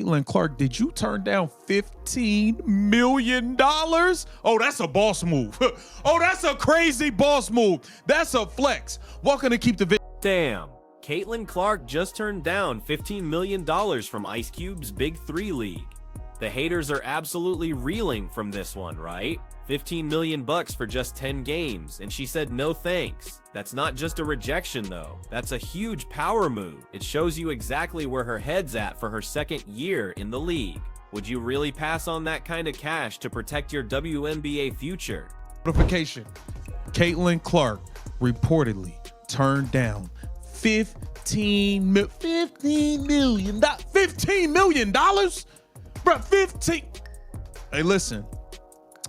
Caitlin Clark, did you turn down $15 million? Oh, that's a boss move. Oh, that's a crazy boss move. That's a flex. Welcome to Keep the Video. Damn. Caitlin Clark just turned down $15 million from Ice Cube's Big 3 league. The haters are absolutely reeling from this one, right? 15 million bucks for just 10 games, and she said no thanks. That's not just a rejection though, that's a huge power move. It shows you exactly where her head's at for her second year in the league. Would you really pass on that kind of cash to protect your WNBA future? Notification. Caitlin Clark reportedly turned down $15 million. $15 million? Bro, 15. Hey, listen.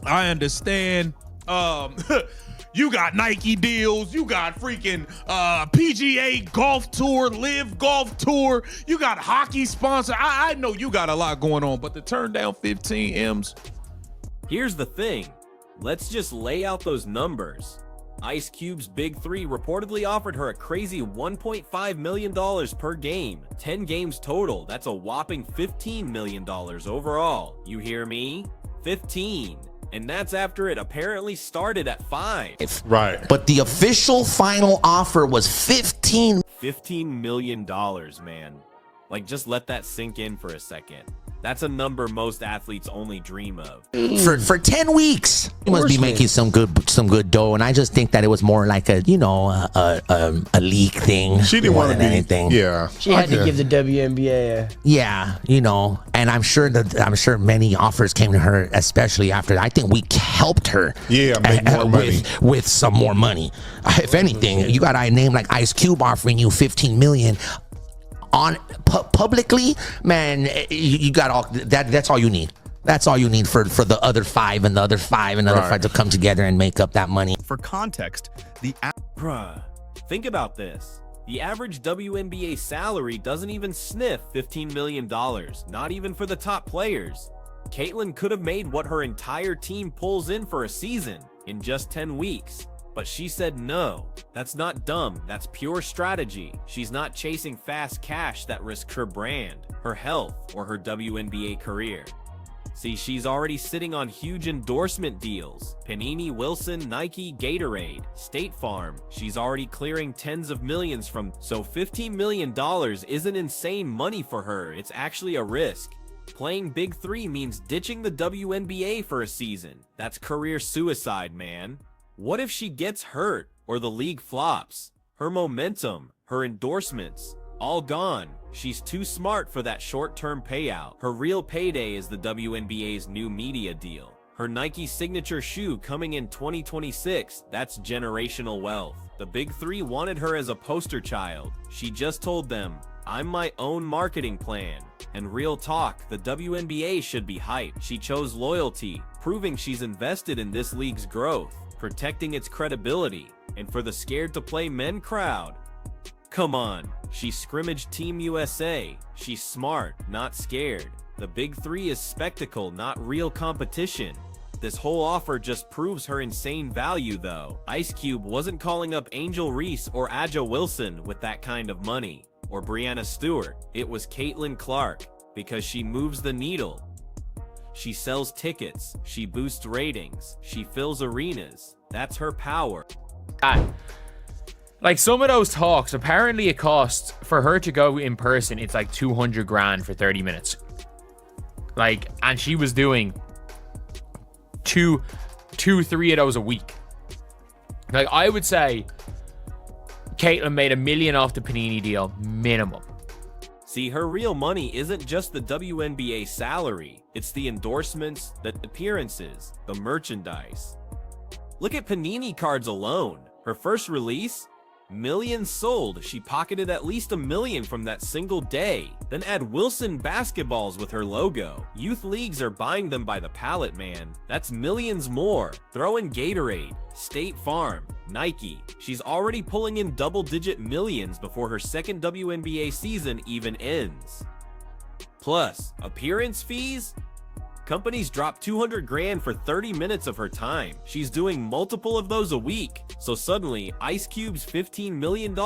I understand. You got Nike deals. You got freaking PGA Golf Tour, Live Golf Tour. You got hockey sponsor. I know you got a lot going on, but to turn down 15 M's. Here's the thing. Let's just lay out those numbers. Ice Cube's Big 3 reportedly offered her a crazy $1.5 million per game. 10 games total. That's a whopping $15 million overall. You hear me? 15. And that's after it apparently started at 5. Right. But the official final offer was $15 million, man. Like, just let that sink in for a second. That's a number most athletes only dream of. for 10 weeks. He must be making some good dough, and I just think that it was more like a a league thing. She didn't want to be anything. Yeah, she had to give the WNBA. And I'm sure many offers came to her, especially after I think we helped her. Yeah, make more money with some more money. If anything, you got a name like Ice Cube offering you $15 million. On publicly, man, you got all that. That's all you need. That's all you need for the other 5 and the other 5 and the other 5 to come together and make up that money. For context, Bruh, think about this. The average WNBA salary doesn't even sniff $15 million, not even for the top players. Caitlin could have made what her entire team pulls in for a season in just 10 weeks. But she said no. That's not dumb, that's pure strategy. She's not chasing fast cash that risks her brand, her health, or her WNBA career. See, she's already sitting on huge endorsement deals. Panini, Wilson, Nike, Gatorade, State Farm. She's already clearing tens of millions from, so $15 million isn't insane money for her, it's actually a risk. Playing Big 3 means ditching the WNBA for a season. That's career suicide, man. What if she gets hurt or the league flops? Her momentum, her endorsements, all gone. She's too smart for that short-term payout. Her real payday is the WNBA's new media deal. Her Nike signature shoe coming in 2026, that's generational wealth. The Big 3 wanted her as a poster child. She just told them, I'm my own marketing plan. And real talk, the WNBA should be hyped. She chose loyalty, proving she's invested in this league's growth, protecting its credibility, and for the scared to play men crowd. Come on, she scrimmaged Team USA. She's smart, not scared. The Big 3 is spectacle, not real competition. This whole offer just proves her insane value though. Ice Cube wasn't calling up Angel Reese or Aja Wilson with that kind of money, or Breanna Stewart. It was Caitlin Clark, because she moves the needle. She sells tickets, she boosts ratings, she fills arenas. That's her power. Like some of those talks, apparently it costs for her to go in person, it's like 200 grand for 30 minutes. Like, and she was doing two, 3 of those a week. Like, I would say Caitlin made $1 million off the Panini deal, minimum. See, her real money isn't just the WNBA salary. It's the endorsements, the appearances, the merchandise. Look at Panini cards alone. Her first release, millions sold. She pocketed at least $1 million from that single day. Then add Wilson basketballs with her logo. Youth leagues are buying them by the pallet, man. That's millions more. Throw in Gatorade, State Farm, Nike. She's already pulling in double-digit millions before her second WNBA season even ends. Plus, appearance fees? Companies drop 200 grand for 30 minutes of her time. She's doing multiple of those a week. So suddenly, Ice Cube's $15 million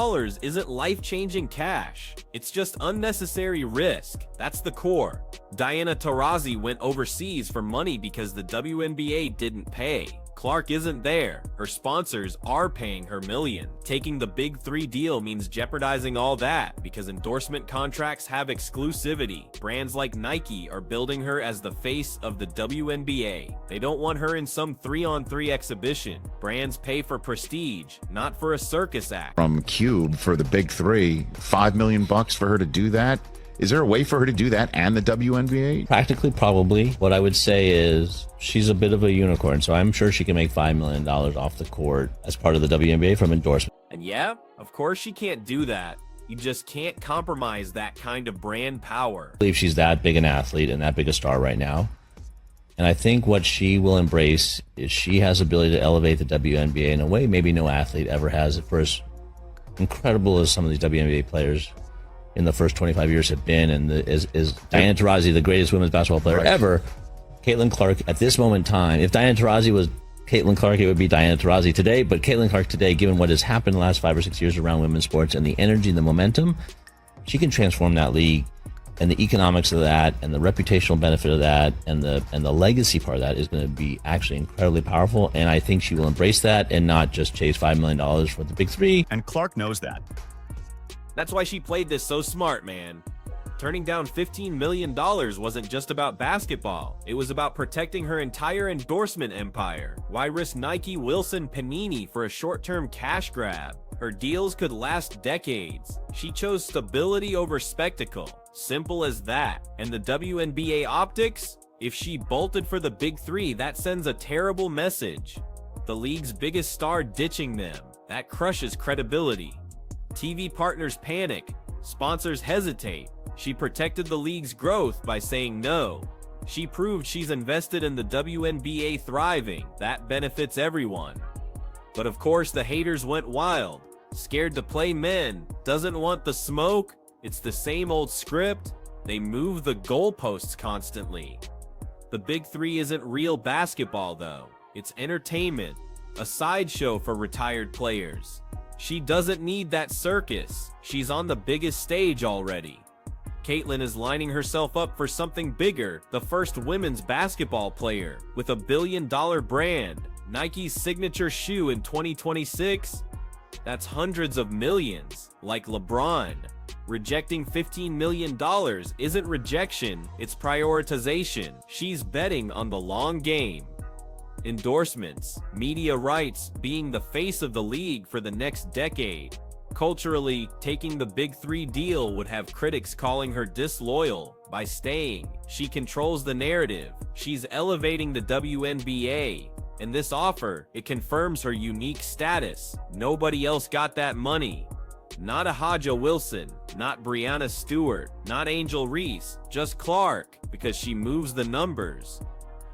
isn't life-changing cash. It's just unnecessary risk. That's the core. Diana Taurasi went overseas for money because the WNBA didn't pay. Clark isn't there. Her sponsors are paying her million. Taking the Big 3 deal means jeopardizing all that because endorsement contracts have exclusivity. Brands like Nike are building her as the face of the WNBA. They don't want her in some 3-on-3 exhibition. Brands pay for prestige, not for a circus act. From Cube for the Big 3, $5 million for her to do that. Is there a way for her to do that and the WNBA? Practically, probably. What I would say is she's a bit of a unicorn, so I'm sure she can make $5 million off the court as part of the WNBA from endorsement. And yeah, of course she can't do that. You just can't compromise that kind of brand power. I believe she's that big an athlete and that big a star right now. And I think what she will embrace is she has the ability to elevate the WNBA in a way maybe no athlete ever has. For as incredible as some of these WNBA players in the first 25 years have been, and is Diana Taurasi the greatest women's basketball player ever? Caitlin Clark at this moment in time, if Diana Taurasi was Caitlin Clark, it would be Diana Taurasi today. But Caitlin Clark today, given what has happened in the last 5 or 6 years around women's sports and the energy and the momentum, she can transform that league, and the economics of that and the reputational benefit of that and the legacy part of that is going to be actually incredibly powerful. And I think she will embrace that and not just chase $5 million for the Big 3. And Clark knows that. That's why she played this so smart, man. Turning down $15 million wasn't just about basketball. It was about protecting her entire endorsement empire. Why risk Nike, Wilson, Panini for a short-term cash grab? Her deals could last decades. She chose stability over spectacle. Simple as that. And the WNBA optics? If she bolted for the Big 3, that sends a terrible message. The league's biggest star ditching them. That crushes credibility. TV partners panic. Sponsors hesitate. She protected the league's growth by saying no. She proved she's invested in the WNBA thriving. That benefits everyone. But of course, the haters went wild. Scared to play men. Doesn't want the smoke. It's the same old script. They move the goalposts constantly. The Big 3 isn't real basketball, though. It's entertainment. A sideshow for retired players. She doesn't need that circus. She's on the biggest stage already. Caitlin is lining herself up for something bigger, the first women's basketball player with a billion-dollar brand, Nike's signature shoe in 2026. That's hundreds of millions, like LeBron. Rejecting $15 million isn't rejection, it's prioritization. She's betting on the long game. Endorsements, media rights, being the face of the league for the next decade. Culturally, taking the Big 3 deal would have critics calling her disloyal. By staying, she controls the narrative. She's elevating the WNBA. And this offer, it confirms her unique status. Nobody else got that money. Not a Haja Wilson, not Breanna Stewart, not Angel Reese, just Clark, because she moves the numbers.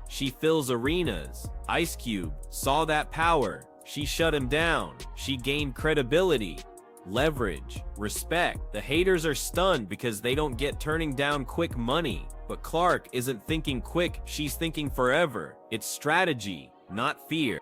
She fills arenas. Ice Cube saw that power. She shut him down. She gained credibility, leverage, respect. The haters are stunned because they don't get turning down quick money. But Clark isn't thinking quick, she's thinking forever. It's strategy, not fear.